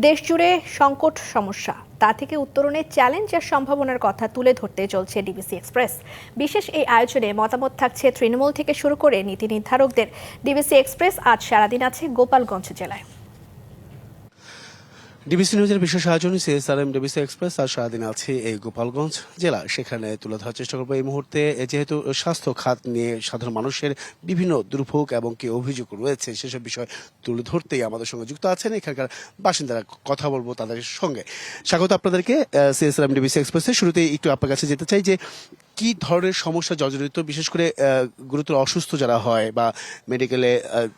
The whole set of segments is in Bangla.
দেশজুড়ে সংকট সমস্যা, তা থেকে উত্তরণে চ্যালেঞ্জ আর সম্ভাবনার কথা তুলে ধরতে চলছে ডিবিসি এক্সপ্রেস। বিশেষ এই আয়োজনে মতামত থাকছে তৃণমূল থেকে শুরু করে নীতি নির্ধারকদের। ডিবিসি এক্সপ্রেস আজ সারাদিন আছে গোপালগঞ্জ জেলায়। ডিবিসি নিউজের বিশেষ আয়োজন সিএসআরএম ডিবিসি এক্সপ্রেস আর সারাদিন আছে এই গোপালগঞ্জ জেলা। সেখানে তুলে ধরার চেষ্টা করবো এই মুহূর্তে যেহেতু স্বাস্থ্য খাত নিয়ে সাধারণ মানুষের বিভিন্ন দুর্ভোগ এবং কি অভিযোগ রয়েছে, সেসব বিষয় তুলে ধরতেই আমাদের সঙ্গে যুক্ত আছেন এখানকার বাসিন্দারা। কথা বলবো তাদের সঙ্গে। স্বাগত আপনাদেরকে সিএসআরএম ডিবিসি এক্সপ্রেসে। শুরুতেই একটু আপনার কাছে যেতে চাই যে কি ধরনের সমস্যা জর্জরিত, বিশেষ করে গুরুতর অসুস্থ যারা হয় বা মেডিকেলে,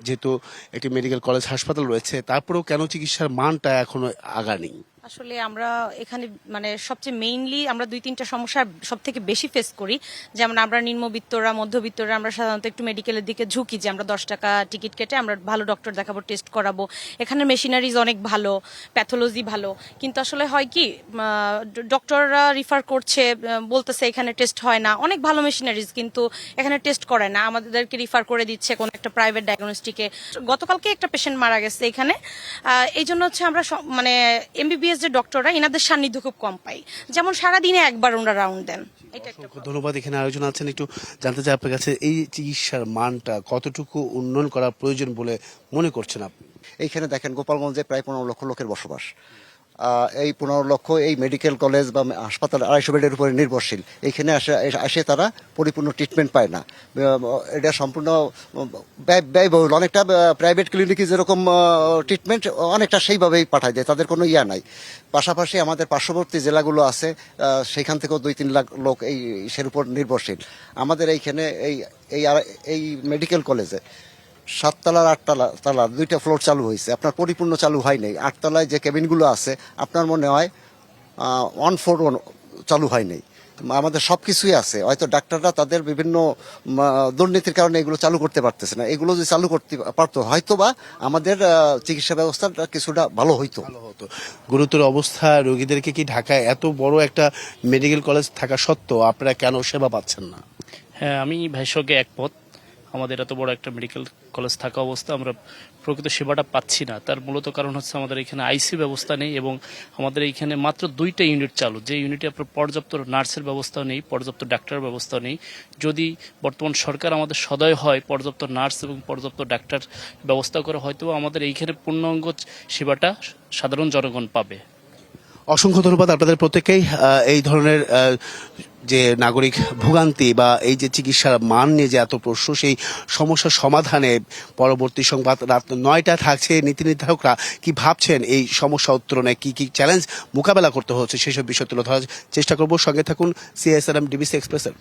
যেহেতু একটি মেডিকেল কলেজ হাসপাতাল রয়েছে, তারপরেও কেন চিকিৎসার মানটা এখনো আগানি? আসলে আমরা এখানে সবচেয়ে মেইনলি আমরা 2-3টা সমস্যা সব থেকে বেশি ফেস করি। যেমন আমরা নিম্নবিত্তরা, মধ্যবিত্তরা আমরা সাধারণত একটু মেডিকেলের দিকে ঝুঁকি, যে আমরা 10 টাকা টিকিট কেটে আমরা ভালো ডক্টর দেখাবো, টেস্ট করাবো। এখানে মেশিনারিজ অনেক ভালো, প্যাথোলজি ভালো, কিন্তু আসলে হয় কি ডক্টররা রিফার করছে, বলতেছে এখানে টেস্ট হয় না। অনেক ভালো মেশিনারিজ কিন্তু এখানে টেস্ট করে না, আমাদেরকে রিফার করে দিচ্ছে কোন একটা প্রাইভেট ডায়াগনস্টিকে। গতকালকে একটা পেশেন্ট মারা গেছে এখানে। এই জন্য হচ্ছে আমরা এমবিবিএস যে ডক্টররা, এনাদের সান্নিধ্য খুব কম পাই। যেমন সারাদিনে একবার ওনারা রাউন্ড দেন। ধন্যবাদ। এখানে আয়োজন আছেন, একটু জানতে চাই আপনার কাছে এই চিকিৎসার মানটা কতটুকু উন্নয়ন করা প্রয়োজন বলে মনে করছেন আপনি? এইখানে দেখেন গোপালগঞ্জে প্রায় 15 লক্ষ লোকের বসবাস। এই 15 লক্ষ এই মেডিকেল কলেজ বা হাসপাতাল 250 বেডের উপরে নির্ভরশীল। এইখানে আসে তারা পরিপূর্ণ ট্রিটমেন্ট পায় না। এটা সম্পূর্ণ ব্যয়বহুল। অনেকটা প্রাইভেট ক্লিনিকে যেরকম ট্রিটমেন্ট অনেকটা সেইভাবেই পাঠায় দেয়, তাদের কোনো ইয়া নাই। পাশাপাশি আমাদের পার্শ্ববর্তী জেলাগুলো আছে, সেখান থেকেও 2-3 লাখ লোক এই সের উপর নির্ভরশীল। আমাদের এইখানে এই মেডিকেল কলেজে 7 তলার 8 তলার 2টা ফ্লোর চালু হয়েছে, আপনার পরিপূর্ণ চালু হয় নাই। 8 তলায় যে কেবিনগুলো আছে আপনার মনে হয় 1/4 চালু হয় নাই। আমাদের সবকিছুই আছে, হয়তো ডাক্তাররা তাদের বিভিন্ন দুর্নীতির কারণে এগুলো চালু করতে পারতেছে না। এগুলো যদি চালু করতে পারতো হয়তো বা আমাদের চিকিৎসা ব্যবস্থাটা কিছুটা ভালো হইতো। গুরুতর অবস্থা রোগীদেরকে কি ঢাকায় এত বড় একটা মেডিকেল কলেজ থাকা সত্ত্বেও আপনারা কেন সেবা পাচ্ছেন না? হ্যাঁ, আমি ভাইয়ের সঙ্গে একমত। আমাদের এত বড় একটা মেডিকেল কলেজ থাকা অবস্থা আমরা প্রকৃত সেবাটা পাচ্ছি না। তার মূলত কারণ হচ্ছে আমাদের এখানে আইসি ব্যবস্থা নেই এবং আমাদের এইখানে মাত্র 2টা ইউনিট চালু, যে ইউনিটে আপনার পর্যাপ্ত নার্সের ব্যবস্থা নেই, পর্যাপ্ত ডাক্তারের ব্যবস্থা নেই। যদি বর্তমান সরকার আমাদের সদয় হয়, পর্যাপ্ত নার্স এবং পর্যাপ্ত ডাক্তার ব্যবস্থা করে, হয়তো আমাদের এইখানে পূর্ণাঙ্গ সেবাটা সাধারণ জনগণ পাবে। অসংখ্য ধন্যবাদ আপনাদের প্রত্যেককেই। এই ধরনের যে নাগরিক ভোগান্তি বা এই যে চিকিৎসার মান নিয়ে যে এত প্রশ্ন, সেই সমস্যার সমাধানে পরবর্তী সংবাদ রাত 9টায় থাকছে। নীতি নির্ধারকরা কি ভাবছেন, এই সমস্যা উত্তরণে কি কি চ্যালেঞ্জ মোকাবেলা করতে হচ্ছে, সেসব বিষয় তুলে ধরার চেষ্টা করব। সঙ্গে থাকুন সিএসআরএম ডিবিসি এক্সপ্রেসের।